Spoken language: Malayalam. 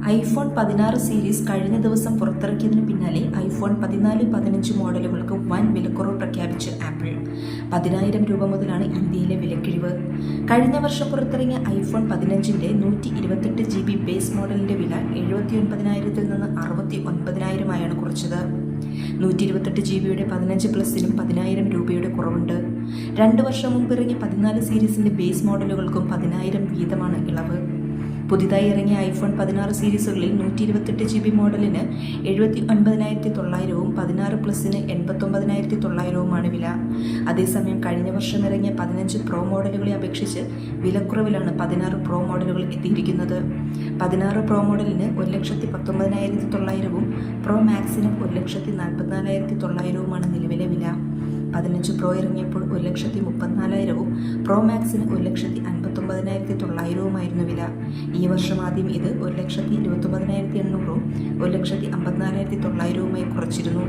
ഐഫോൺ 16 സീരീസ് കഴിഞ്ഞ ദിവസം പുറത്തിറക്കിയതിനു പിന്നാലെ ഐഫോൺ 14, 15 മോഡലുകൾക്ക് വൻ വിലക്കുറവ് പ്രഖ്യാപിച്ച് ആപ്പിൾ. 10,000 രൂപ മുതലാണ് ഇന്ത്യയിലെ വിലക്കിഴിവ്. കഴിഞ്ഞ വർഷം പുറത്തിറങ്ങിയ ഐഫോൺ 15ന്റെ 128 GB ബേസ് മോഡലിന്റെ വില 79,000-ൽ നിന്ന് 69,000-ആയാണ് കുറച്ചത്. 128 GB 15 പ്ലസിനും 10,000 രൂപയുടെ കുറവുണ്ട്. 2 വർഷം മുമ്പ് ഇറങ്ങിയ 14 സീരീസിന്റെ ബേസ് മോഡലുകൾക്കും 10,000 വീതമാണ് ഇളവ്. പുതിയതായി ഇറങ്ങിയ ഐഫോൺ 16 സീരീസുകളിൽ 128 GB മോഡലിന് 79,900-ഉം 16 പ്ലസിന് 89,900-ഉമാണ് വില. അതേസമയം കഴിഞ്ഞ വർഷം ഇറങ്ങിയ 15 പ്രോ മോഡലുകളെ അപേക്ഷിച്ച് വിലക്കുറവിലാണ് 16 പ്രോ മോഡലുകൾ എത്തിയിരിക്കുന്നത്. 16 പ്രോ മോഡലിന് 1,19,900-ഉം പ്രോ മാക്സിന് 1,44,900-ഉമാണ് നിലവിലെ വില. 15 പ്രോ ഇറങ്ങിയപ്പോൾ 1,34,000-ഉം പ്രോ മാക്സിന് 1,59,900-ഉമായിരുന്നു വില. ഈ വർഷം ആദ്യം ഇത് 1,29,800-ഉം 1,54,900-ഉമായി കുറച്ചിരുന്നു.